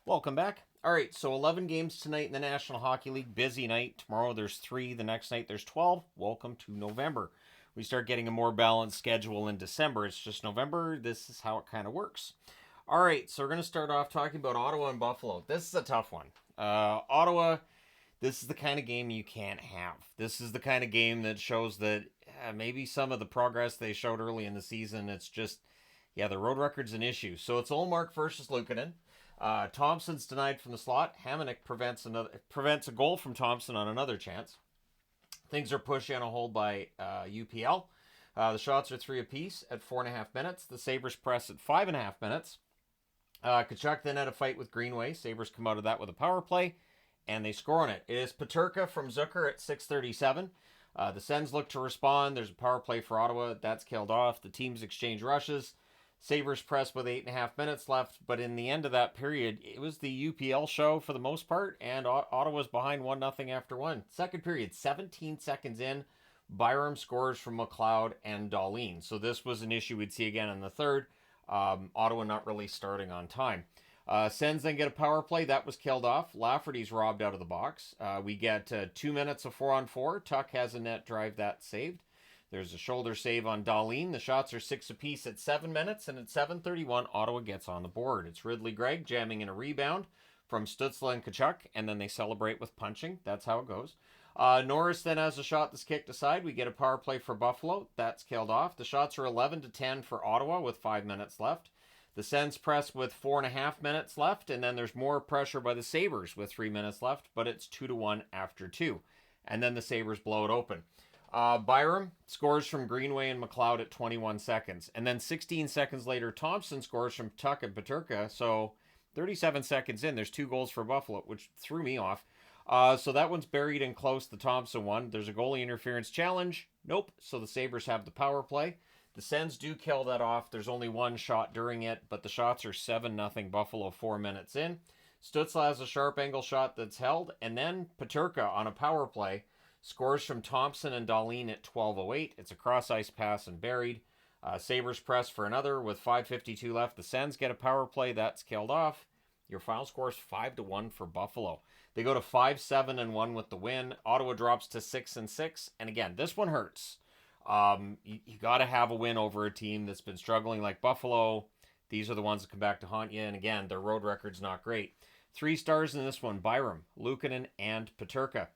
Welcome back. All right, so 11 games tonight in the National Hockey League. Busy night. Tomorrow there's 3. The next night there's 12. Welcome to November. We start getting a more balanced schedule in December. It's just November. This is how it kind of works. All right, so we're going to start off talking about Ottawa and Buffalo. This is a tough one. Ottawa, this is the kind of game you can't have. This is the kind of game that shows that maybe some of the progress they showed early in the season, it's just, the road record's an issue. So it's Olmark versus Luukkonen. Thompson's denied from the slot. Hamonic prevents a goal from Thompson on another chance. Things are pushed on a hold by UPL. The shots are 3 apiece at 4.5 minutes. The Sabres press at 5.5 minutes. Tkachuk then had a fight with Greenway. Sabres come out of that with a power play, and they score on it. It is Peterka from Zucker at 6:37. The Sens look to respond. There's a power play for Ottawa. That's killed off. The teams exchange rushes. Sabres press with 8.5 minutes left, but in the end of that period, it was the UPL show for the most part, and Ottawa's behind 1-0 after one. Second period, 17 seconds in, Byram scores from McLeod and Dahlin. So this was an issue we'd see again in the third. Ottawa not really starting on time. Sens then get a power play. That was killed off. Lafferty's robbed out of the box. We get 2 minutes of 4-on-4. Tuck has a net drive that saved. There's a shoulder save on Dahlin. The shots are 6 apiece at 7 minutes, and at 7:31, Ottawa gets on the board. It's Ridley Gregg jamming in a rebound from Stützle and Tkachuk, and then they celebrate with punching. That's how it goes. Norris then has a shot that's kicked aside. We get a power play for Buffalo. That's killed off. The shots are 11-10 for Ottawa with 5 minutes left. The Sens press with 4.5 minutes left, and then there's more pressure by the Sabres with 3 minutes left, but it's 2-1 after 2. And then the Sabres blow it open. Byram scores from Greenway and McLeod at 21 seconds. And then 16 seconds later, Thompson scores from Tuck and Peterka. So 37 seconds in, there's 2 goals for Buffalo, which threw me off. So that one's buried in close, the Thompson one. There's a goalie interference challenge. Nope. So the Sabres have the power play. The Sens do kill that off. There's only one shot during it, but the shots are 7-0 Buffalo 4 minutes in. Stützle has a sharp angle shot that's held. And then Peterka on a power play scores from Thompson and Dahlin at 12:08. It's a cross-ice pass and buried. Sabres press for another with 5:52 left. The Sens get a power play. That's killed off. Your final score is 5-1 for Buffalo. They go to 5-7-1 with the win. Ottawa drops to 6-6. And again, this one hurts. You got to have a win over a team that's been struggling like Buffalo. These are the ones that come back to haunt you. And again, their road record's not great. 3 stars in this one: Byram, Luukkonen, and Peterka.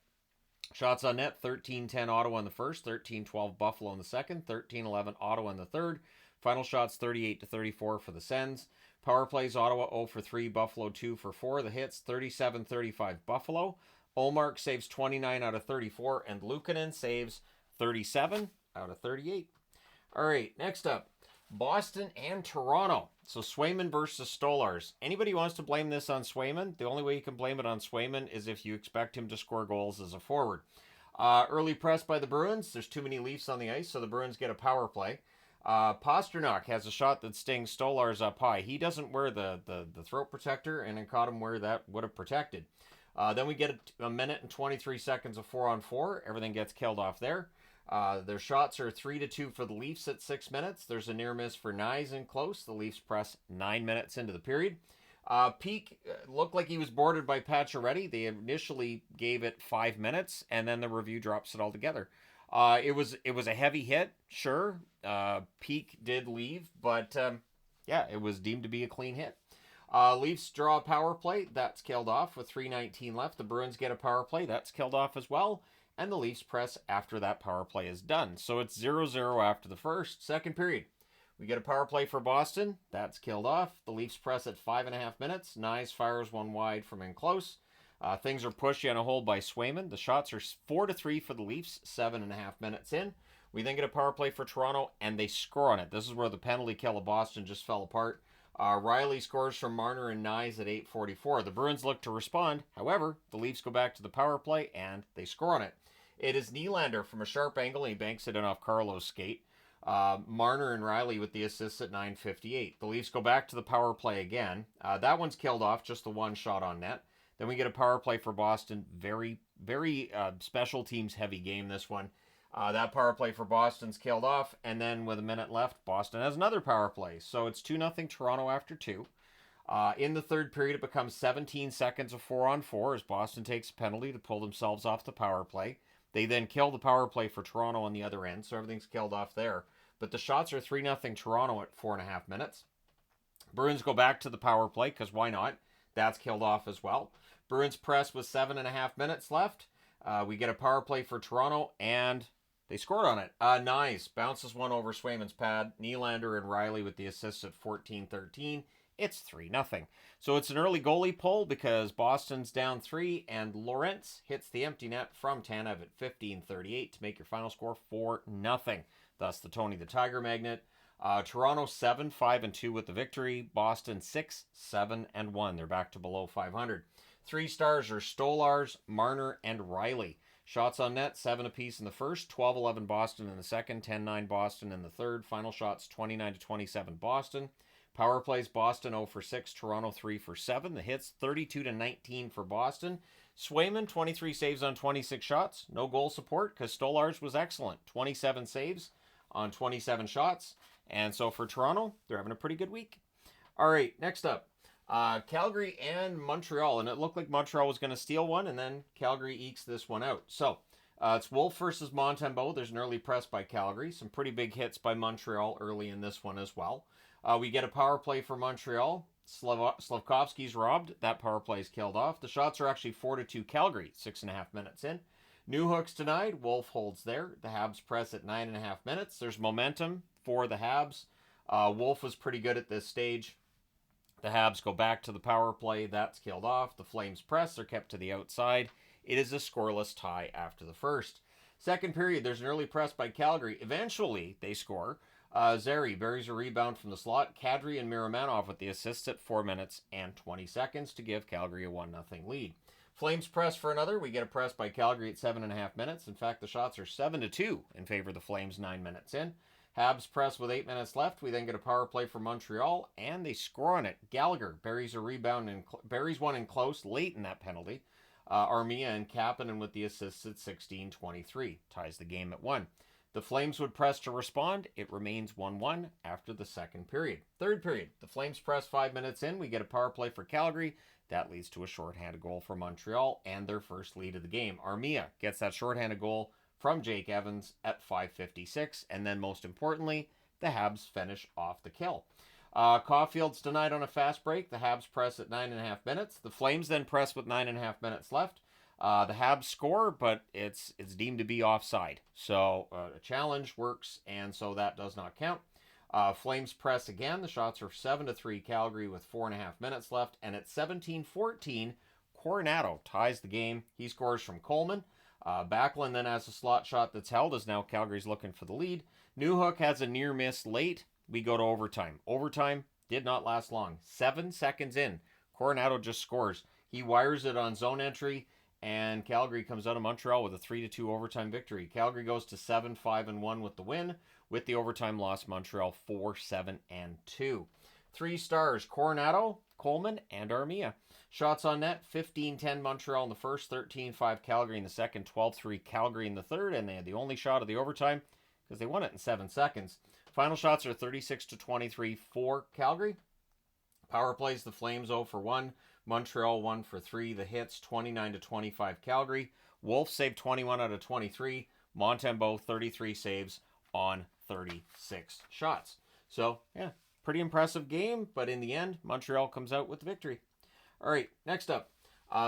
Shots on net, 13-10 Ottawa in the first, 13-12 Buffalo in the second, 13-11 Ottawa in the third. Final shots 38-34 for the Sens. Power plays Ottawa 0 for 3, Buffalo 2 for 4. The hits 37-35 Buffalo. Olmark saves 29 out of 34, and Luukkonen saves 37 out of 38. All right, next up, Boston and Toronto. So Swayman versus Stolarz. Anybody wants to blame this on Swayman? The only way you can blame it on Swayman is if you expect him to score goals as a forward. Early press by the Bruins. There's too many Leafs on the ice, so the Bruins get a power play. Pastrnak has a shot that stings Stolarz up high. He doesn't wear the throat protector, and it caught him where that would have protected. Then we get a minute and 23 seconds of 4-on-4. Everything gets killed off there. Their shots are 3-2 for the Leafs at 6 minutes. There's a near miss for Nyes in close. The Leafs press 9 minutes into the period. Peak looked like he was boarded by Pacioretty. They initially gave it 5 minutes, and then the review drops it all together. It was a heavy hit, sure. Peak did leave, but it was deemed to be a clean hit. Leafs draw a power play. That's killed off with 3:19 left. The Bruins get a power play. That's killed off as well. And the Leafs press after that power play is done. So it's 0-0 after the first. Second period, we get a power play for Boston. That's killed off. The Leafs press at 5.5 minutes. Nyes fires one wide from in close. Things are pushy on a hold by Swayman. The shots are 4-3 for the Leafs, 7.5 minutes in. We then get a power play for Toronto, and they score on it. This is where the penalty kill of Boston just fell apart. Riley scores from Marner and Nyes at 8:44. The Bruins look to respond. However, the Leafs go back to the power play, and they score on it. It is Nylander from a sharp angle, and he banks it in off Carlo's skate. Marner and Riley with the assists at 9:58. The Leafs go back to the power play again. That one's killed off, just the one shot on net. Then we get a power play for Boston. Very, very special teams heavy game, this one. That power play for Boston's killed off, and then with a minute left, Boston has another power play. So it's 2-0 Toronto after 2. In the third period, it becomes 17 seconds of 4-on-4 as Boston takes a penalty to pull themselves off the power play. They then kill the power play for Toronto on the other end, so everything's killed off there. But the shots are 3-0 Toronto at 4.5 minutes. Bruins go back to the power play, because why not? That's killed off as well. Bruins press with 7.5 minutes left. We get a power play for Toronto, and they scored on it. Nice. Bounces one over Swayman's pad. Nylander and Riley with the assist at 14-13. It's 3-0. So it's an early goalie pull because Boston's down 3, and Lorentz hits the empty net from Tanev at 15-38 to make your final score 4-0. Thus the Tony the Tiger Magnet. Toronto 7-5-2 with the victory. Boston 6-7-1. They're back to below 500. 3 stars are Stolarz, Marner, and Riley. Shots on net, 7 apiece in the first, 12-11 Boston in the second, 10-9 Boston in the third. Final shots, 29-27 Boston. Power plays, Boston 0 for 6, Toronto 3 for 7. The hits, 32-19 for Boston. Swayman, 23 saves on 26 shots. No goal support because Stolarz was excellent. 27 saves on 27 shots. And so for Toronto, they're having a pretty good week. All right, next up, Calgary and Montreal. And it looked like Montreal was going to steal one, and then Calgary ekes this one out. So it's Wolf versus Montembeault. There's an early press by Calgary. Some pretty big hits by Montreal early in this one as well. We get a power play for Montreal. Slavkovsky's robbed. That power play is killed off. The shots are actually 4-2 Calgary, 6.5 minutes in. New hooks denied. Wolf holds there. The Habs press at 9.5 minutes. There's momentum for the Habs. Wolf was pretty good at this stage. The Habs go back to the power play. That's killed off. The Flames press. They're kept to the outside. It is a scoreless tie after the first. Second period, there's an early press by Calgary. Eventually, they score. Zary buries a rebound from the slot. Kadri and Miramanov with the assists at 4 minutes and 20 seconds to give Calgary a 1-0 lead. Flames press for another. We get a press by Calgary at 7.5 minutes. In fact, the shots are 7-2 in favor of the Flames 9 minutes in. Habs press with 8 minutes left. We then get a power play for Montreal, and they score on it. Gallagher buries a rebound and buries one in close late in that penalty. Armia and Kapanen with the assists at 16-23. Ties the game at 1. The Flames would press to respond. It remains 1-1 after the second period. Third period, the Flames press 5 minutes in. We get a power play for Calgary. That leads to a shorthanded goal for Montreal and their first lead of the game. Armia gets that shorthanded goal from Jake Evans at 5:56. And then most importantly, the Habs finish off the kill. Caulfield's denied on a fast break. The Habs press at 9.5 minutes. The Flames then press with 9.5 minutes left. The Habs score, but it's deemed to be offside. So a challenge works, and so that does not count. Flames press again. The shots are 7-3 Calgary with 4.5 minutes left. And at 17-14, Coronado ties the game. He scores from Coleman. Backlund then has a slot shot that's held as now Calgary's looking for the lead. Newhook has a near miss late. We go to overtime. Overtime did not last long. 7 seconds in, Coronado just scores. He wires it on zone entry, and Calgary comes out of Montreal with a 3-2 overtime victory. Calgary goes to 7-5-1 with the win. With the overtime loss, Montreal 4-7-2. 3 stars, Coronado, Coleman, and Armia. Shots on net, 15-10 Montreal in the first, 13-5 Calgary in the second, 12-3 Calgary in the third, and they had the only shot of the overtime because they won it in 7 seconds. Final shots are 36-23 for Calgary. Power plays, the Flames 0 for 1. Montreal 1 for 3. The hits 29-25 Calgary. Wolf saved 21 out of 23. Montembeault 33 saves on 36 shots. So, yeah, pretty impressive game, but in the end, Montreal comes out with the victory. All right, next up,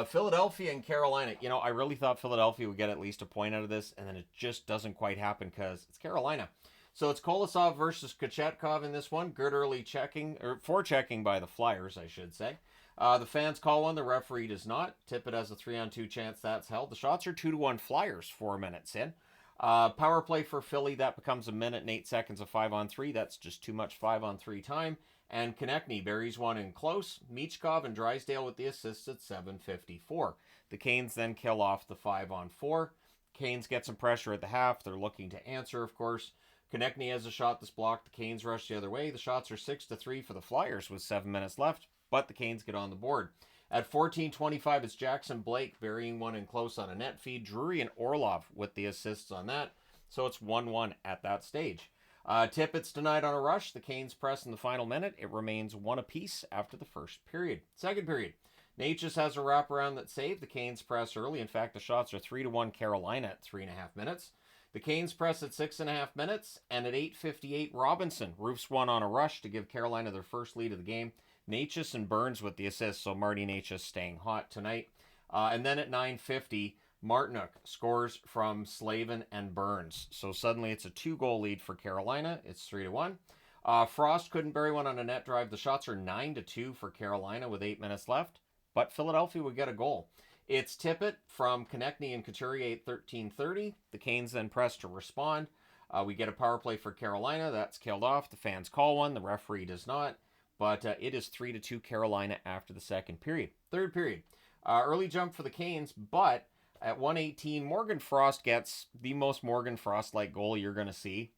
Philadelphia and Carolina. You know, I really thought Philadelphia would get at least a point out of this, and then it just doesn't quite happen because it's Carolina. So it's Kolosov versus Kochetkov in this one. Good early checking, or forechecking by the Flyers, I should say. The fans call one, the referee does not. Tippett has a 3-on-2 chance that's held. The shots are 2-1 Flyers 4 minutes in. Power play for Philly, that becomes 1 minute and 8 seconds of 5-on-3. That's just too much 5-on-3 time. And Konechny buries one in close. Michkov and Drysdale with the assists at 7:54. The Canes then kill off the 5-on-4. Canes get some pressure at the half. They're looking to answer, of course. Konechny has a shot that's blocked. The Canes rush the other way. The shots are 6-3 for the Flyers with 7 minutes left, but the Canes get on the board. At 14:25, it's Jackson Blake burying one in close on a net feed. Drury and Orlov with the assists on that. So it's 1-1 at that stage. Tippett's denied on a rush. The Canes press in the final minute. It remains 1 apiece after the first period. Second period. Natchez has a wraparound that saved. The Canes press early. In fact, the shots are 3-1 Carolina at 3.5 minutes. The Canes press at 6.5 minutes, and at 8:58, Robinson roofs one on a rush to give Carolina their first lead of the game. Natchez and Burns with the assist, so Marty Natchez staying hot tonight. And then at 9:50, Martinook scores from Slavin and Burns. So suddenly it's a 2-goal lead for Carolina. It's 3-1. Frost couldn't bury one on a net drive. The shots are 9-2 for Carolina with 8 minutes left, but Philadelphia would get a goal. It's Tippett from Konechny and Couturier at 13:30. The Canes then press to respond. We get a power play for Carolina. That's killed off. The fans call one. The referee does not. But it is 3-2 Carolina after the second period. Third period. Early jump for the Canes, but at 1:18, Morgan Frost gets the most Morgan Frost-like goal you're going to see.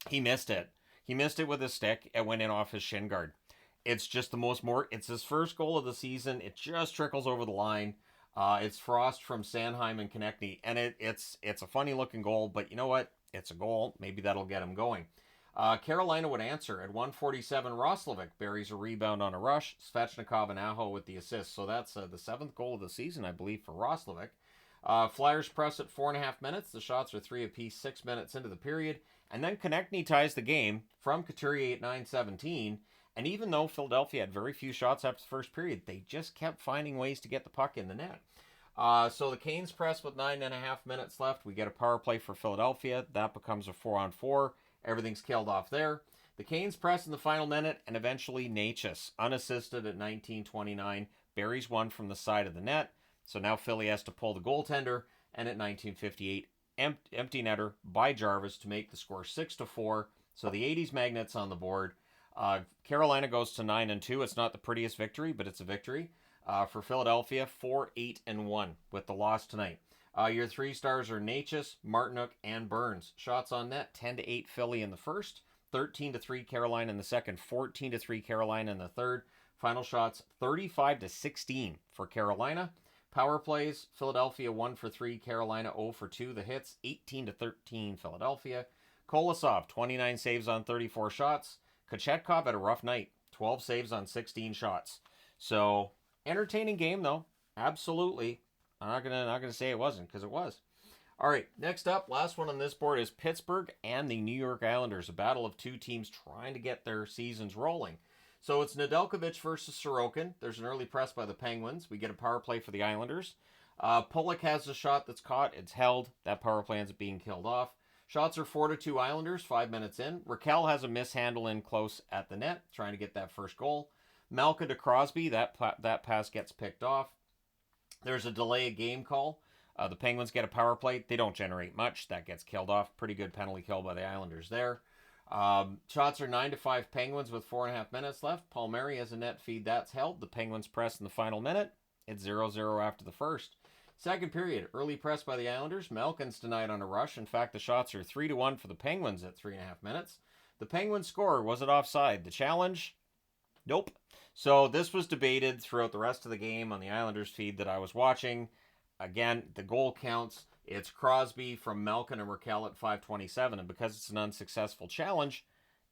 He missed it. He missed it with his stick. It went in off his shin guard. It's just the most it's his first goal of the season. It just trickles over the line. It's Frost from Sanheim and Konechny, and it's a funny-looking goal, but you know what? It's a goal. Maybe that'll get him going. Carolina would answer. At 1:47, Roslovic buries a rebound on a rush. Svechnikov and Aho with the assist. So that's the 7th goal of the season, I believe, for Roslovic. Flyers press at 4.5 minutes. The shots are 3 apiece 6 minutes into the period. And then Konechny ties the game from Couturier at 9:17. And even though Philadelphia had very few shots after the first period, they just kept finding ways to get the puck in the net. So the Canes press with 9.5 minutes left. We get a power play for Philadelphia. That becomes a 4-on-4. Everything's killed off there. The Canes press in the final minute, and eventually Natchez, unassisted at 19:29, buries one from the side of the net. So now Philly has to pull the goaltender, and at 19:58, empty netter by Jarvis to make the score 6-4. So the 80s Magnets on the board. Carolina goes to 9-2. It's not the prettiest victory, but it's a victory. For Philadelphia, 4-8-1 with the loss tonight. Your 3 stars are Natchez, Martinook, and Burns. Shots on net, 10-8 Philly in the first, 13-3 Carolina in the second, 14-3 Carolina in the third. Final shots, 35-16 for Carolina. Power plays, Philadelphia 1 for 3, Carolina 0 for 2. The hits, 18-13 Philadelphia. Kolosov, 29 saves on 34 shots. Kochetkov had a rough night, 12 saves on 16 shots. So, entertaining game though, absolutely. I'm not gonna say it wasn't, because it was. All right, next up, last one on this board is Pittsburgh and the New York Islanders, a battle of two teams trying to get their seasons rolling. So it's Nedeljkovic versus Sorokin. There's an early press by the Penguins. We get a power play for the Islanders. Pulock has a shot that's caught. It's held. That power play ends up being killed off. Shots are 4-2 Islanders, 5 minutes in. Raquel has a mishandle in close at the net, trying to get that first goal. Malkin to Crosby, that pass gets picked off. There's a delay of game call. The Penguins get a power play. They don't generate much. That gets killed off. Pretty good penalty kill by the Islanders there. Shots are 9-5 Penguins with 4.5 minutes left. Palmieri has a net feed. That's held. The Penguins press in the final minute. It's 0-0 after the first. Second period, early press by the Islanders. Malkin's denied on a rush. In fact, the shots are 3-1 for the Penguins at 3.5 minutes. The Penguins score. Was it offside? The challenge? Nope. So this was debated throughout the rest of the game on the Islanders feed that I was watching. Again, the goal counts. It's Crosby from Malkin and Raquel at 5:27, and because it's an unsuccessful challenge,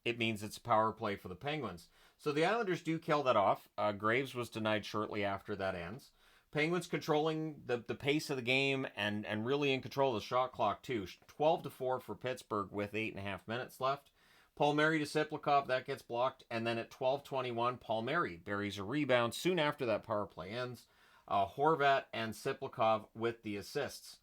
it means it's a power play for the Penguins. So the Islanders do kill that off. Graves was denied shortly after that ends. Penguins controlling the pace of the game and really in control of the shot clock too. 12-4 for Pittsburgh with 8.5 minutes left. Palmieri to Siplikov, that gets blocked. And then at 12:21, Palmieri buries a rebound soon after that power play ends. Horvat and Siplikov with the assists.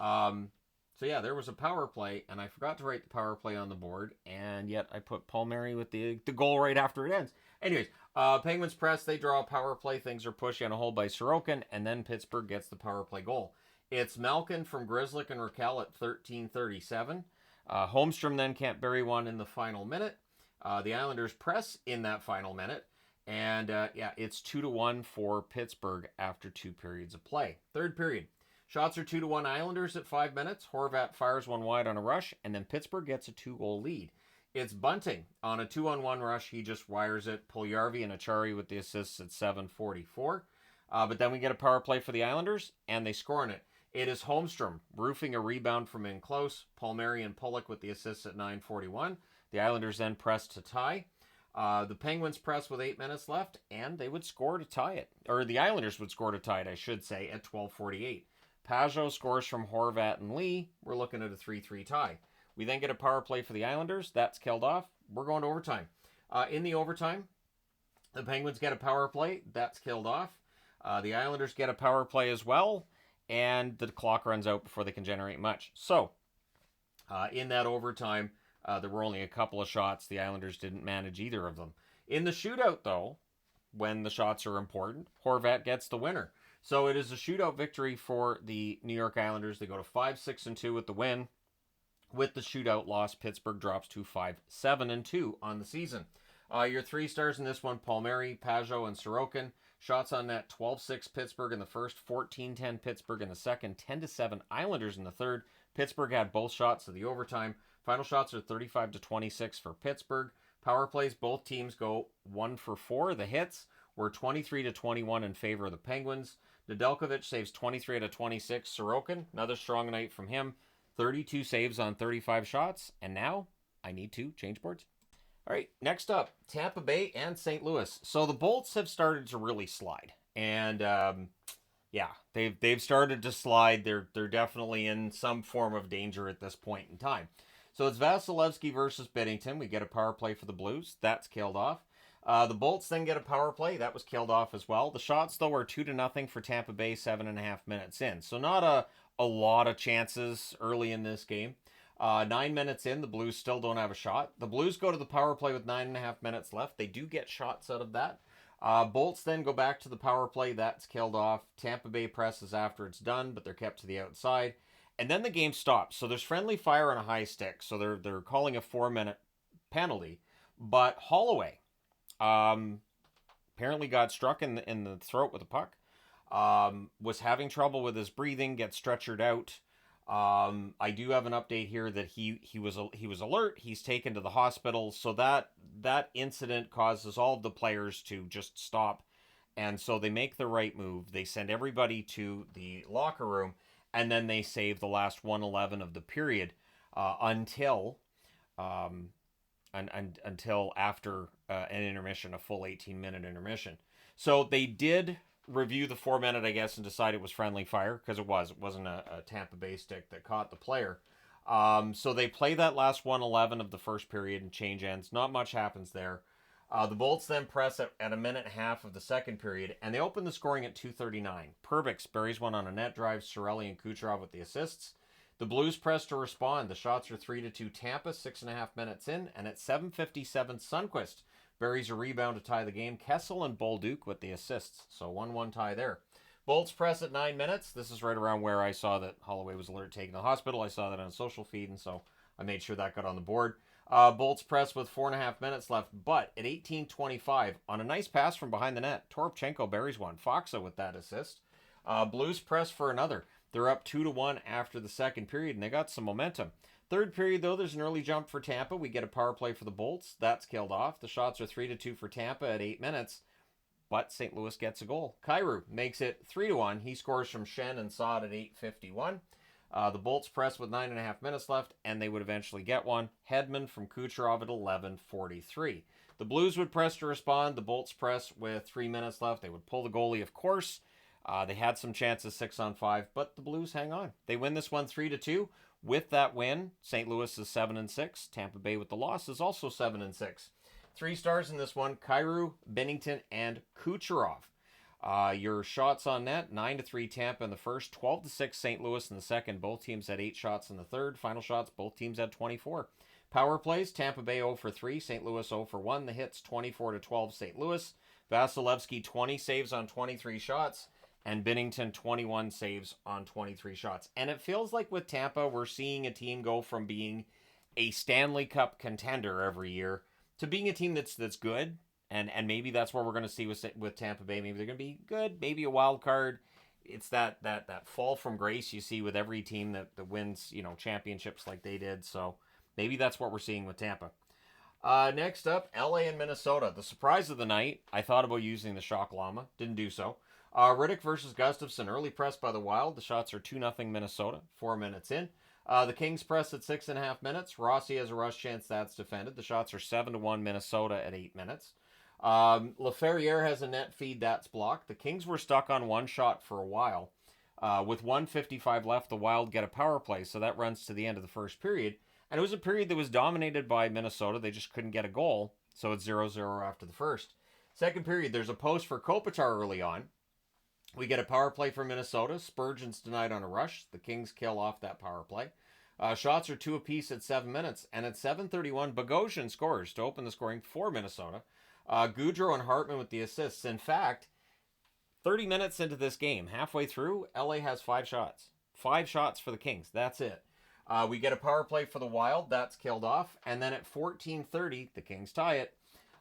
So yeah, there was a power play, and I forgot to write the power play on the board, and yet I put Palmieri with the goal right after it ends. Anyways, Penguins press, they draw a power play, things are pushed on a hole by Sorokin, and then Pittsburgh gets the power play goal. It's Malkin from Grzelcyk and Raquel at 13:37. Holmstrom then can't bury one in the final minute. The Islanders press in that final minute, and yeah, it's 2-1 for Pittsburgh after 2 periods of play. Third period. Shots are 2-1 Islanders at 5 minutes. Horvat fires one wide on a rush, and then Pittsburgh gets a 2-goal lead. It's Bunting on a 2-on-1 rush. He just wires it. Puljujarvi and Achari with the assists at 7:44. But then we get a power play for the Islanders, and they score on it. It is Holmstrom roofing a rebound from in close. Palmieri and Pollock with the assists at 9:41. The Islanders then press to tie. The Penguins press with 8 minutes left, and they would score to tie it. Or the Islanders would score to tie it, I should say, at 12:48. Pajot scores from Horvat and Lee. We're looking at a 3-3 tie. We then get a power play for the Islanders. That's killed off. We're going to overtime. In the overtime, the Penguins get a power play. That's killed off. The Islanders get a power play as well, and the clock runs out before they can generate much. So, in that overtime, there were only a couple of shots. The Islanders didn't manage either of them. In the shootout, though, when the shots are important, Horvat gets the winner. So it is a shootout victory for the New York Islanders. They go to 5-6-2 with the win. With the shootout loss, Pittsburgh drops to 5-7-2 on the season. Your 3 stars in this one, Palmieri, Pajot, and Sorokin. Shots on net, 12-6 Pittsburgh in the first, 14-10 Pittsburgh in the second, 10-7 Islanders in the third. Pittsburgh had both shots of the overtime. Final shots are 35-26 for Pittsburgh. Power plays, both teams go 1 for 4. The hits were 23-21 in favor of the Penguins. Nedeljkovic saves 23-26. Sorokin, another strong night from him. 32 saves on 35 shots. And now I need to change boards. All right, next up, Tampa Bay and St. Louis. So the Bolts have started to really slide. And yeah, they've started to slide. They're definitely in some form of danger at this point in time. So it's Vasilevsky versus Binnington. We get a power play for the Blues. That's killed off. The Bolts then get a power play. That was killed off as well. The shots, though, are 2-0 for Tampa Bay 7.5 minutes in. So not a lot of chances early in this game. 9 minutes in, the Blues still don't have a shot. The Blues go to the power play with 9.5 minutes left. They do get shots out of that. Bolts then go back to the power play. That's killed off. Tampa Bay presses after it's done, but they're kept to the outside. And then the game stops. So there's friendly fire on a high stick. So they're calling a 4-minute penalty. But Holloway apparently got struck in the throat with a puck. Was having trouble with his breathing, gets stretchered out. I do have an update here that he was alert. He's taken to the hospital. So that incident causes all of the players to just stop. And so they make the right move. They send everybody to the locker room, and then they save the last 1:11 of the period until after an intermission, a full 18-minute intermission. So they did review the 4-minute, I guess, and decide it was friendly fire, because it wasn't a Tampa Bay stick that caught the player. So they play that last 1:11 of the first period and change ends. Not much happens there. The Bolts then press at 1.5 of the second period, and they open the scoring at 2:39. Perbix buries one on a net drive. Cirelli and Kucherov with the assists. The Blues press to respond. The shots are 3-2 Tampa, 6.5 minutes in, and at 7:57, Sundqvist buries a rebound to tie the game. Kessel and Bolduc with the assists, so 1-1 tie there. Bolts press at 9 minutes. This is right around where I saw that Holloway was alert taken to the hospital. I saw that on a social feed, and so I made sure that got on the board. Bolts press with 4.5 minutes left, but at 18:25, on a nice pass from behind the net, Toropchenko buries one. Foxa with that assist. Blues press for another. They're up 2-1 after the second period, and they got some momentum. Third period, though, there's an early jump for Tampa. We get a power play for the Bolts. That's killed off. The shots are 3-2 for Tampa at 8 minutes, but St. Louis gets a goal. Kyrou makes it 3-1. He scores from Shen and Saad at 8:51. The Bolts press with 9.5 minutes left, and they would eventually get one. Hedman from Kucherov at 11:43. The Blues would press to respond. The Bolts press with 3 minutes left. They would pull the goalie, of course. They had some chances 6-on-5, but the Blues hang on. They win this one 3-2. With that win, St. Louis is 7-6. Tampa Bay with the loss is also 7-6. 3 stars in this one: Kyrou, Binnington, and Kucherov. Your shots on net: 9-3 Tampa in the first, 12-6 St. Louis in the second. Both teams had 8 shots in the third. Final shots: both teams had 24. Power plays: Tampa Bay 0-3, St. Louis 0-1. The hits: 24-12 St. Louis. Vasilevsky 20 saves on 23 shots. And Binnington 21 saves on 23 shots. And it feels like with Tampa, we're seeing a team go from being a Stanley Cup contender every year to being a team that's good. And maybe that's what we're going to see with Tampa Bay. Maybe they're going to be good, maybe a wild card. It's that fall from grace you see with every team that wins, championships like they did. So maybe that's what we're seeing with Tampa. Next up, LA and Minnesota. The surprise of the night. I thought about using the Shock Llama. Didn't do so. Riddick versus Gustafson. Early press by the Wild. The shots are 2-0 Minnesota. 4 minutes in. The Kings press at 6.5 minutes. Rossi has a rush chance. That's defended. The shots are 7-1 Minnesota at 8 minutes. Laferriere has a net feed. That's blocked. The Kings were stuck on one shot for a while. With 1:55 left, the Wild get a power play. So that runs to the end of the first period. And it was a period that was dominated by Minnesota. They just couldn't get a goal. So it's 0-0 after the first. Second period, there's a post for Kopitar early on. We get a power play for Minnesota. Spurgeon's denied on a rush. The Kings kill off that power play. Shots are 2 apiece at 7 minutes. And at 7:31, Bogosian scores to open the scoring for Minnesota. Goudreau and Hartman with the assists. In fact, 30 minutes into this game, halfway through, LA has 5 shots. 5 shots for the Kings. That's it. We get a power play for the Wild. That's killed off. And then at 14:30, the Kings tie it.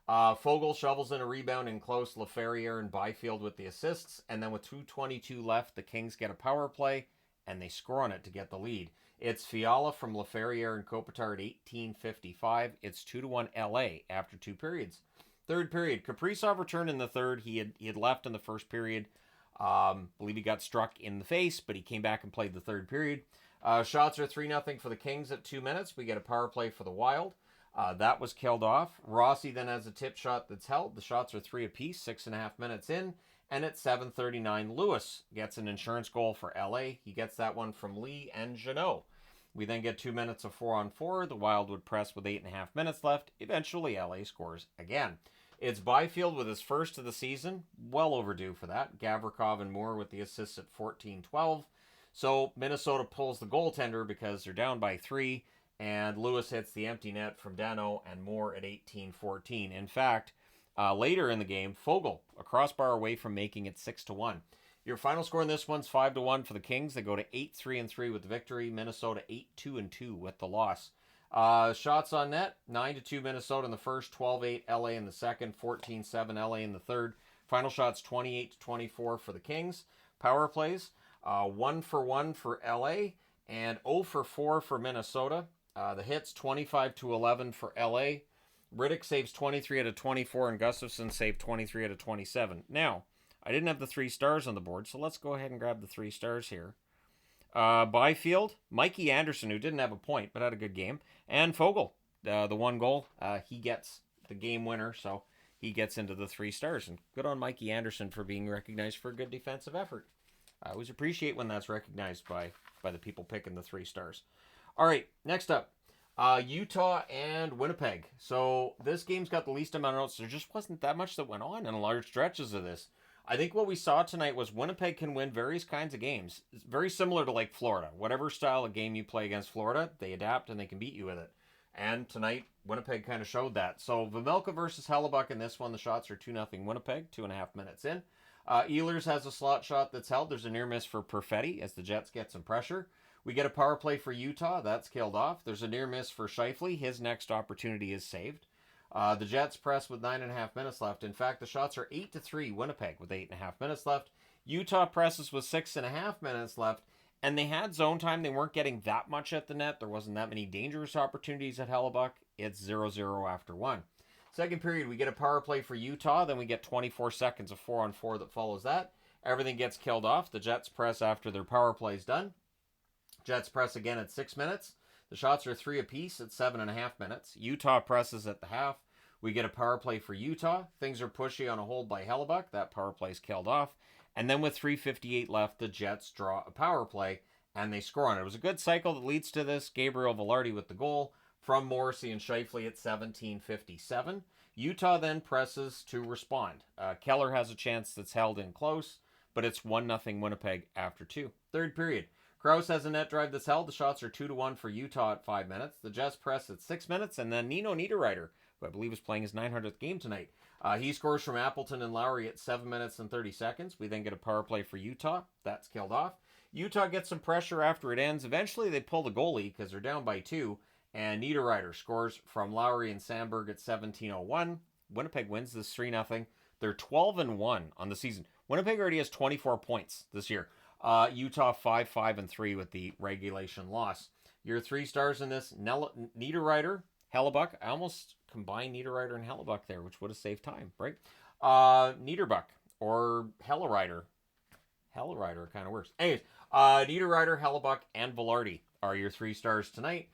Fogle shovels in a rebound in close. Laferriere and Byfield with the assists. And then with 2:22 left, the Kings get a power play, and they score on it to get the lead. It's Fiala from Laferriere and Kopitar at 18:55. It's 2-1 LA after 2 periods. Third period, Kaprizov returned in the third. He had left in the first period. Believe he got struck in the face, but he came back and played the third period. Shots are 3-0 for the Kings at 2 minutes. We get a power play for the Wild. That was killed off. Rossi then has a tip shot that's held. The shots are 3 apiece, 6.5 minutes in. And at 7:39, Lewis gets an insurance goal for LA. He gets that one from Lee and Jeannot. We then get 2 minutes of 4-on-4. The Wild would press with 8.5 minutes left. Eventually, LA scores again. It's Byfield with his first of the season. Well overdue for that. Gavrikov and Moore with the assists at 14:12. So Minnesota pulls the goaltender because they're down by 3, and Lewis hits the empty net from Dano and Moore at 18:14. In fact, later in the game, Fogle, a crossbar away from making it 6-1. Your final score in this one's 5-1 for the Kings. They go to 8-3-3 with the victory. Minnesota 8-2-2 with the loss. Shots on net, 9-2 Minnesota in the first, 12-8 LA in the second, 14-7 LA in the third. Final shots 28-24 for the Kings. Power plays, 1-for-1 for LA and 0-for-4 for Minnesota. The hits 25-11 for LA. Riddick saves 23 out of 24 and Gustafson saved 23 out of 27. Now, I didn't have the 3 stars on the board, so let's go ahead and grab the 3 stars here. Byfield, Mikey Anderson, who didn't have a point but had a good game, and Fogle, the 1 goal. He gets the game winner, so he gets into the 3 stars. And good on Mikey Anderson for being recognized for a good defensive effort. I always appreciate when that's recognized by the people picking the 3 stars. All right, next up, Utah and Winnipeg. So this game's got the least amount of notes. There just wasn't that much that went on in large stretches of this. I think what we saw tonight was Winnipeg can win various kinds of games. It's very similar to like Florida. Whatever style of game you play against Florida, they adapt and they can beat you with it. And tonight, Winnipeg kind of showed that. So Vejmelka versus Hellebuck in this one, the shots are 2-0 Winnipeg, 2.5 minutes in. Ehlers has a slot shot that's held. There's a near miss for Perfetti as the Jets get some pressure. We get a power play for Utah. That's killed off. There's a near miss for Scheifele. His next opportunity is saved. The Jets press with 9.5 minutes left. In fact, the shots are 8-3 Winnipeg with 8.5 minutes left. Utah presses with 6.5 minutes left. And they had zone time. They weren't getting that much at the net. There wasn't that many dangerous opportunities at Hellebuck. It's 0-0 after 1. Second period, we get a power play for Utah. Then we get 24 seconds of 4-on-4 that follows that. Everything gets killed off. The Jets press after their power play's done. Jets press again at 6 minutes. The shots are 3 apiece at 7.5 minutes. Utah presses at the half. We get a power play for Utah. Things are pushy on a hold by Hellebuck. That power play's killed off. And then with 3:58 left, the Jets draw a power play, and they score on it. It was a good cycle that leads to this. Gabriel Velarde with the goal from Morrissey and Scheifele at 17:57. Utah then presses to respond. Keller has a chance that's held in close, but it's 1-0 Winnipeg after 2. Third period. Krause has a net drive that's held. The shots are 2-1 for Utah at 5 minutes. The Jets press at 6 minutes, and then Nino Niederreiter, who I believe is playing his 900th game tonight, he scores from Appleton and Lowry at 7 minutes and 30 seconds. We then get a power play for Utah. That's killed off. Utah gets some pressure after it ends. Eventually, they pull the goalie because they're down by 2, and Niederreiter scores from Lowry and Sandberg at 17:01. Winnipeg wins this 3-0. They're 12-1 on the season. Winnipeg already has 24 points this year. Utah 5-5-3 with the regulation loss. Your 3 stars in this: Niederreiter, Hellebuck. I almost combine Niederreiter and Hellebuck there, which would have saved time, right? Niederbuck or Hellereiter. Hellereiter kind of works. Anyways, Niederreiter, Hellebuck, and Velarde are your 3 stars tonight.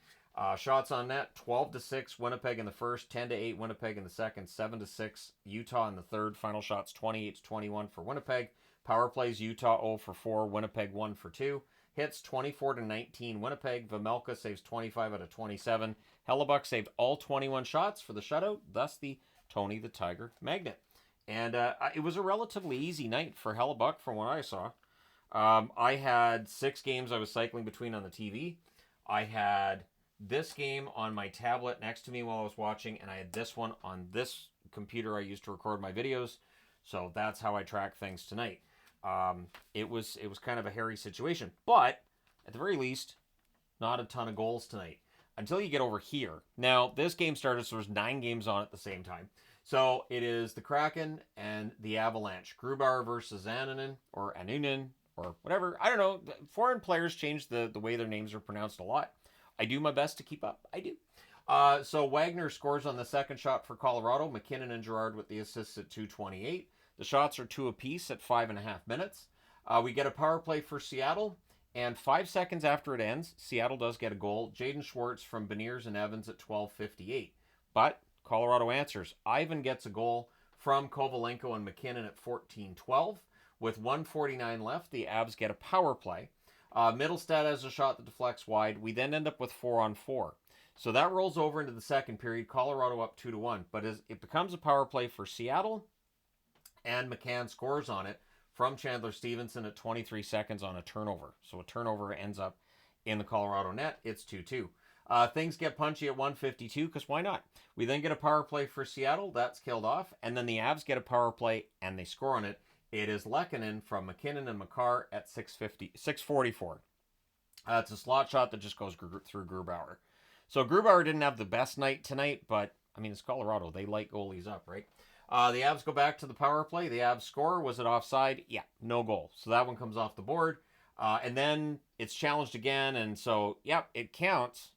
Shots on net, 12-6 Winnipeg in the first, 10-8 Winnipeg in the second, 7-6 Utah in the third. Final shots 28-21 for Winnipeg. Power plays Utah 0 for 4, Winnipeg 1 for 2. Hits 24-19 Winnipeg. Vejmelka saves 25 out of 27. Hellebuck saved all 21 shots for the shutout, thus the Tony the Tiger Magnet. And it was a relatively easy night for Hellebuck from what I saw. I had 6 games I was cycling between on the TV. I had this game on my tablet next to me while I was watching, and I had this one on this computer I used to record my videos. So that's how I track things tonight. It was kind of a hairy situation, but at the very least, not a ton of goals tonight until you get over here. Now, this game started, so there's 9 games on at the same time. So it is the Kraken and the Avalanche. Grubauer versus Annunen, or whatever. I don't know. Foreign players change the way their names are pronounced a lot. I do my best to keep up. I do. So Wagner scores on the second shot for Colorado. McKinnon and Girard with the assists at 2:28. The shots are 2 apiece at 5.5 minutes. We get a power play for Seattle, and 5 seconds after it ends, Seattle does get a goal. Jaden Schwartz from Beniers and Evans at 12:58. But Colorado answers. Ivan gets a goal from Kovalenko and McKinnon at 14:12. With 1:49 left, the Avs get a power play. Middlestad has a shot that deflects wide. We then end up with 4-on-4. So that rolls over into the second period. Colorado up 2-1. But it becomes a power play for Seattle, and McCann scores on it from Chandler Stevenson at 23 seconds on a turnover. So a turnover ends up in the Colorado net. It's 2-2. Things get punchy at 1:52 because why not? We then get a power play for Seattle. That's killed off. And then the Avs get a power play and they score on it. It is Lehkonen from McKinnon and Makar at 6:44. It's a slot shot that just goes through Grubauer. So Grubauer didn't have the best night tonight, but I mean, it's Colorado. They light goalies up, right? The Avs go back to the power play. The Avs score. Was it offside? Yeah, no goal. So that one comes off the board. And then it's challenged again. And so, yep, it counts.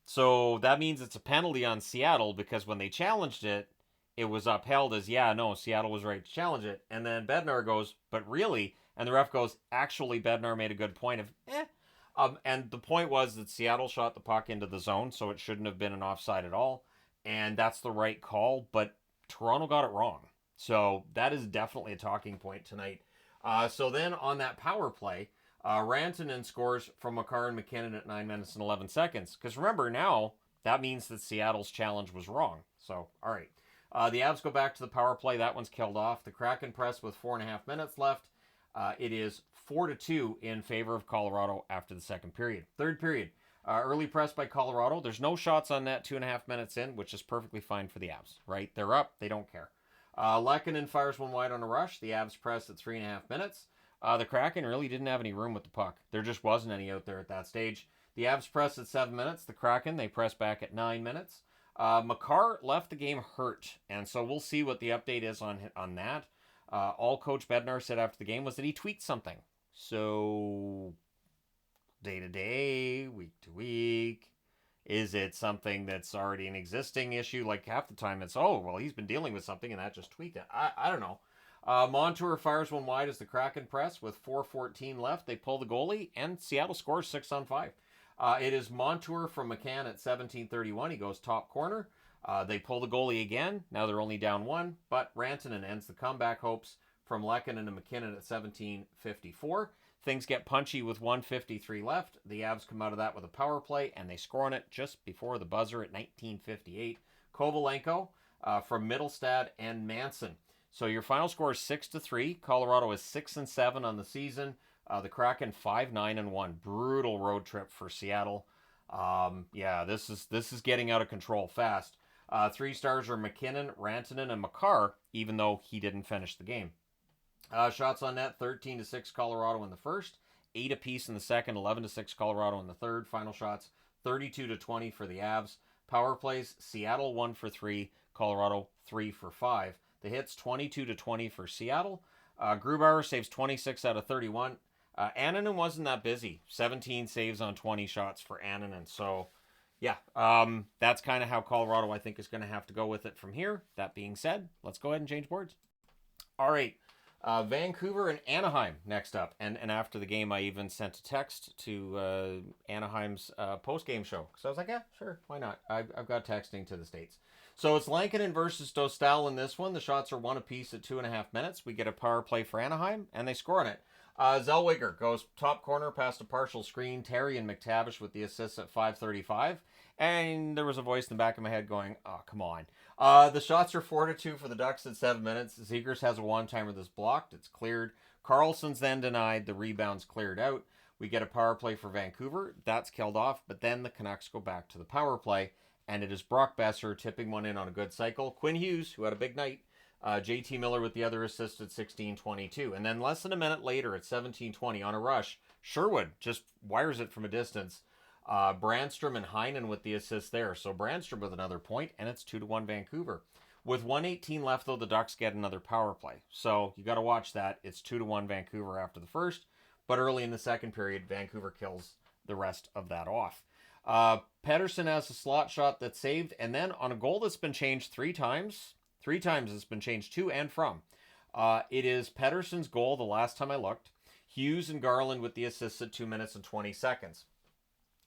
So that means it's a penalty on Seattle because when they challenged it, it was upheld as, yeah, no, Seattle was right to challenge it. And then Bednar goes, but really? And the ref goes, actually, Bednar made a good point of, and the point was that Seattle shot the puck into the zone, so it shouldn't have been an offside at all. And that's the right call, but Toronto got it wrong. So that is definitely a talking point tonight. So then on that power play, Rantanen scores from Makar and McKinnon at 9 minutes and 11 seconds. Because remember now, that means that Seattle's challenge was wrong. So, all right. The Avs go back to the power play. That one's killed off. The Kraken press with 4.5 minutes left. It is 4-2 in favor of Colorado after the second period. Third period, early press by Colorado. There's no shots on net 2.5 minutes in, which is perfectly fine for the Avs, right? They're up. They don't care. Lehkonen fires one wide on a rush. The Avs press at 3.5 minutes. The Kraken really didn't have any room with the puck. There just wasn't any out there at that stage. The Avs press at 7 minutes. The Kraken, they press back at 9 minutes. Makar left the game hurt, and so we'll see what the update is on that. All Coach Bednar said after the game was that he tweaked something. So, day to day, week to week, is it something that's already an existing issue? Like half the time it's, oh, well, he's been dealing with something and that just tweaked it. I don't know. Montour fires one wide as the Kraken press with 4:14 left. They pull the goalie, and Seattle scores 6-on-5. It is Montour from McCann at 17:31. He goes top corner. They pull the goalie again. Now they're only down 1, but Rantanen ends the comeback hopes from Lehkonen and McKinnon at 17:54. Things get punchy with 1:53 left. The Avs come out of that with a power play, and they score on it just before the buzzer at 19:58. Kovalenko from Middlestad and Manson. So your final score is 6-3. Colorado is 6-7 on the season. The Kraken 5-9-1. Brutal road trip for Seattle. Yeah, this is getting out of control fast. 3 stars are McKinnon, Rantanen, and Makar, even though he didn't finish the game. Shots on net, 13-6 Colorado in the first, 8 apiece in the second, 11-6 Colorado in the third. Final shots, 32-20 for the Avs. Power plays, Seattle 1 for 3, Colorado 3 for 5. The hits, 22-20 for Seattle. Grubauer saves 26 out of 31. Annunen wasn't that busy. 17 saves on 20 shots for Annunen. So, Yeah, that's kind of how Colorado, I think, is going to have to go with it from here. That being said, let's go ahead and change boards. All right. Vancouver and Anaheim next up. And after the game, I even sent a text to Anaheim's post-game show. So I was like, yeah, sure, why not? I've got texting to the States. So it's Lankinen versus Dostal in this one. The shots are one apiece at 2.5 minutes. We get a power play for Anaheim, and they score on it. Zellweger goes top corner past a partial screen. Terry and McTavish with the assists at 5:35. And there was a voice in the back of my head going, oh, come on. The shots are 4-2 for the Ducks at 7 minutes. Zegers has a one-timer that's blocked. It's cleared. Carlson's then denied. The rebound's cleared out. We get a power play for Vancouver. That's killed off. But then the Canucks go back to the power play. And it is Brock Besser tipping one in on a good cycle. Quinn Hughes, who had a big night. JT Miller with the other assist at 16:22. And then less than a minute later at 17:20 on a rush, Sherwood just wires it from a distance. Brandstrom and Heinen with the assist there. So Brandstrom with another point, and it's 2-1 Vancouver. With 1:18 left, though, the Ducks get another power play. So you got to watch that. It's 2-1 Vancouver after the first, but early in the second period, Vancouver kills the rest of that off. Pettersson has a slot shot that's saved, and then on a goal that's been changed 3 times. 3 times it's been changed to and from. It is Pettersson's goal the last time I looked. Hughes and Garland with the assists at 2 minutes and 20 seconds.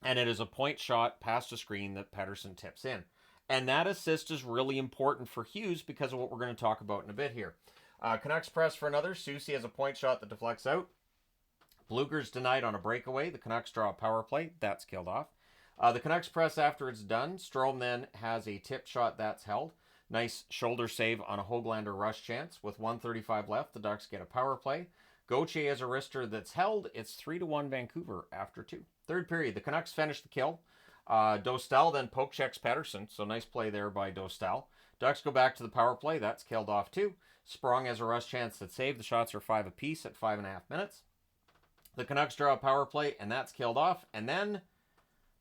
And it is a point shot past a screen that Pettersson tips in. And that assist is really important for Hughes because of what we're going to talk about in a bit here. Canucks press for another. Soucy has a point shot that deflects out. Bluger's denied on a breakaway. The Canucks draw a power play. That's killed off. The Canucks press after it's done. Strome then has a tip shot that's held. Nice shoulder save on a Höglander rush chance. With 1:35 left, the Ducks get a power play. Gauthier has a wrister that's held. It's 3-1 Vancouver after 2. Third period, the Canucks finish the kill. Dostal then poke checks Pettersson, so nice play there by Dostal. Ducks go back to the power play. That's killed off too. Sprong has a rush chance that's saved. The shots are 5 apiece at 5.5 minutes. The Canucks draw a power play, and that's killed off. And then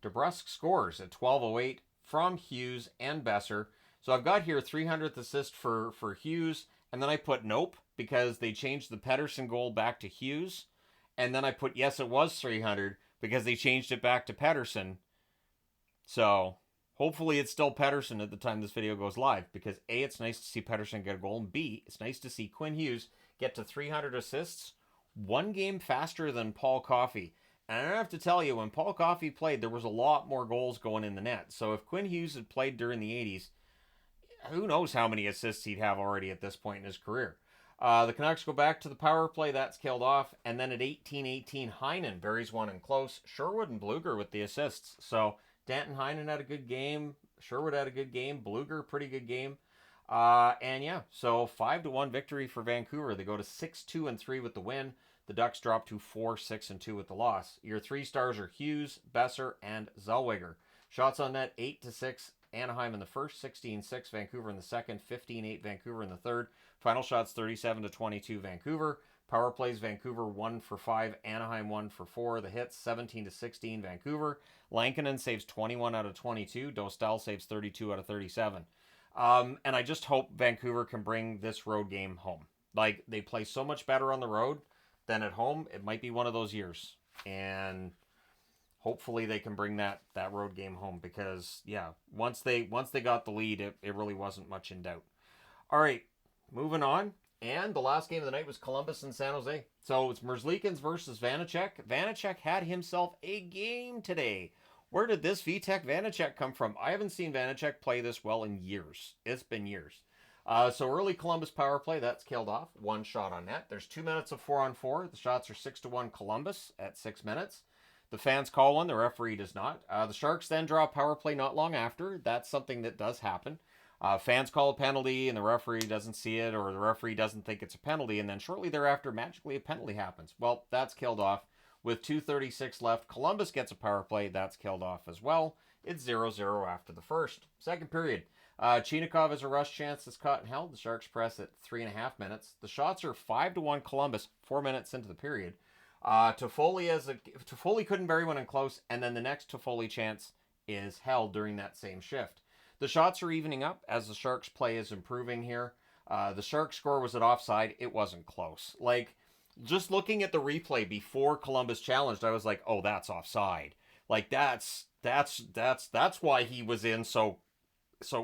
DeBrusk scores at 12:08 from Hughes and Besser. So I've got here 300th assist for Hughes, and then I put nope because they changed the Pettersson goal back to Hughes. And then I put yes, it was 300 because they changed it back to Pettersson. So hopefully it's still Pettersson at the time this video goes live because A, it's nice to see Pettersson get a goal, and B, it's nice to see Quinn Hughes get to 300 assists, 1 game faster than Paul Coffey. And I don't have to tell you, when Paul Coffey played, there was a lot more goals going in the net. So if Quinn Hughes had played during the 80s, who knows how many assists he'd have already at this point in his career. The Canucks go back to the power play. That's killed off. And then at 18:18, Heinen buries one in close. Sherwood and Bluger with the assists. So Danton Heinen had a good game. Sherwood had a good game. Bluger, pretty good game. And yeah, so 5-1 victory for Vancouver. They go to 6-2-3 with the win. The Ducks drop to 4-6-2 with the loss. Your 3 stars are Hughes, Besser, and Zellweger. Shots on net 8-6. Anaheim in the first, 16-6 Vancouver in the second, 15-8 Vancouver in the third. Final shots 37-22 Vancouver. Power plays Vancouver 1 for 5, Anaheim 1 for 4. The hits 17-16 Vancouver. Lankinen saves 21 out of 22. Dostal saves 32 out of 37. And I just hope Vancouver can bring this road game home. Like, they play so much better on the road than at home. It might be one of those years. And hopefully they can bring that road game home because, yeah, once they got the lead, it really wasn't much in doubt. All right, moving on. And the last game of the night was Columbus and San Jose. So it's Merzlikins versus Vanacek. Vanacek had himself a game today. Where did this Vitek Vanacek come from? I haven't seen Vanacek play this well in years. It's been years. So early Columbus power play, that's killed off. 1 shot on net. There's 2 minutes of 4-on-4. The shots are 6-1 Columbus at 6 minutes. The fans call one. The referee does not. The Sharks then draw a power play not long after. That's something that does happen. Fans call a penalty and the referee doesn't see it, or the referee doesn't think it's a penalty, and then shortly thereafter, magically a penalty happens. Well, that's killed off. With 2:36 left, Columbus gets a power play. That's killed off as well. It's 0-0 after the first. Second period. Chinikov has a rush chance that's caught and held. The Sharks press at 3.5 minutes. The shots are 5-1 Columbus 4 minutes into the period. Toffoli couldn't bury one in close, and then the next Toffoli chance is held during that same shift. The shots are evening up as the Sharks play is improving here. The Sharks score was at offside. It wasn't close. Like, just looking at the replay before Columbus challenged, I was like, oh, that's offside. Like, that's That's why he was in so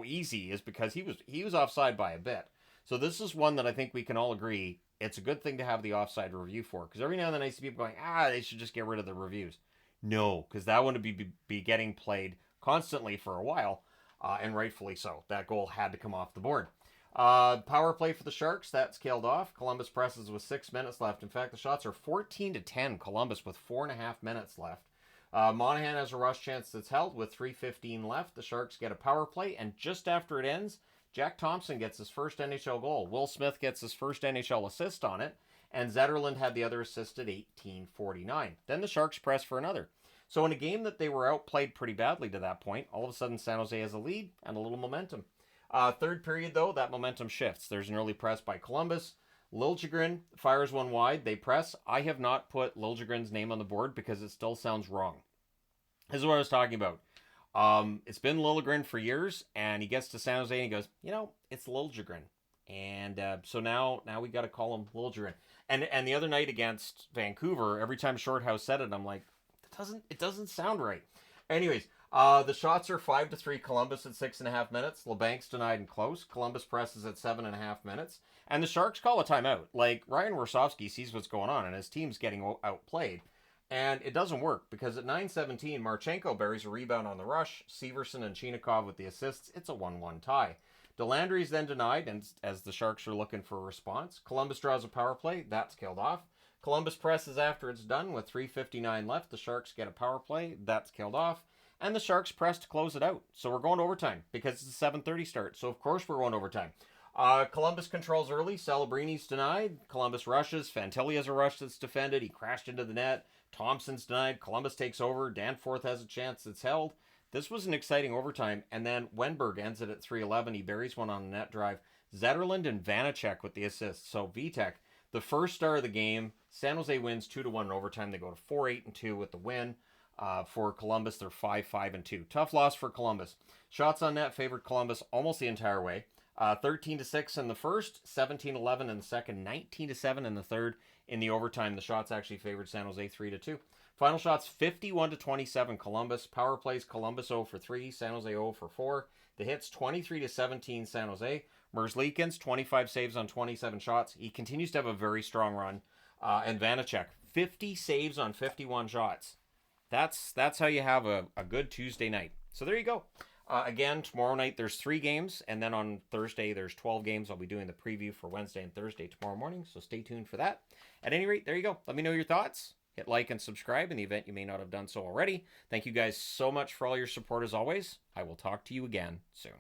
easy, is because he was offside by a bit. So this is one that I think we can all agree it's a good thing to have the offside review for, because every now and then I see people going, they should just get rid of the reviews. No, because that one would be getting played constantly for a while, and rightfully so. That goal had to come off the board. Power play for the Sharks, that's killed off. Columbus presses with 6 minutes left. In fact, the shots are 14-10. Columbus with 4.5 minutes left. Monahan has a rush chance that's held with 3:15 left. The Sharks get a power play, and just after it ends, Jack Thompson gets his first NHL goal. Will Smith gets his first NHL assist on it, and Zetterlund had the other assist at 18:49. Then the Sharks press for another. So in a game that they were outplayed pretty badly to that point, all of a sudden San Jose has a lead and a little momentum. Third period, though, that momentum shifts. There's an early press by Columbus. Liljegren fires one wide. They press. I have not put Liljegren's name on the board because it still sounds wrong. This is what I was talking about. It's been Liljegren for years, and he gets to San Jose and he goes, it's Liljegren. And so now we got to call him Liljegren. And the other night against Vancouver, every time Shorthouse said it, I'm like, it doesn't sound right. Anyways, the shots are 5-3 Columbus at 6.5 minutes. LeBank's denied and close. Columbus presses at 7.5 minutes. And the Sharks call a timeout. Like, Ryan Warsofsky sees what's going on, and his team's getting outplayed. And it doesn't work, because at 9:17, Marchenko buries a rebound on the rush. Severson and Chinikov with the assists. It's a 1-1 tie. Delandry's then denied, and as the Sharks are looking for a response, Columbus draws a power play. That's killed off. Columbus presses after it's done with 3:59 left. The Sharks get a power play. That's killed off. And the Sharks press to close it out. So we're going to overtime, because it's a 7:30 start. So of course we're going to overtime. Columbus controls early. Celebrini's denied. Columbus rushes. Fantilli has a rush that's defended. He crashed into the net. Thompson's denied. Columbus takes over. Danforth has a chance that's held. This was an exciting overtime. And then Wenberg ends it at 3:11. He buries one on a net drive. Zetterlund and Vanacek with the assists. So Vitek, the first star of the game. San Jose wins 2-1 in overtime. They go to 4-8-2 with the win. For Columbus, they're 5-5-2. Tough loss for Columbus. Shots on net favored Columbus almost the entire way. 13-6 in the first, 17-11 in the second, 19-7 in the third. In the overtime, the shots actually favored San Jose 3-2. Final shots 51-27 Columbus. Power plays Columbus 0 for 3, San Jose 0 for 4. The hits 23-17 San Jose. Merzlikins 25 saves on 27 shots. He continues to have a very strong run. And Vanacek 50 saves on 51 shots. That's how you have a good Tuesday night. So there you go. Again, tomorrow night there's 3 games, and then on Thursday there's 12 games. I'll be doing the preview for Wednesday and Thursday tomorrow morning, so stay tuned for that. At any rate, there you go. Let me know your thoughts. Hit like and subscribe in the event you may not have done so already. Thank you guys so much for all your support as always. I will talk to you again soon.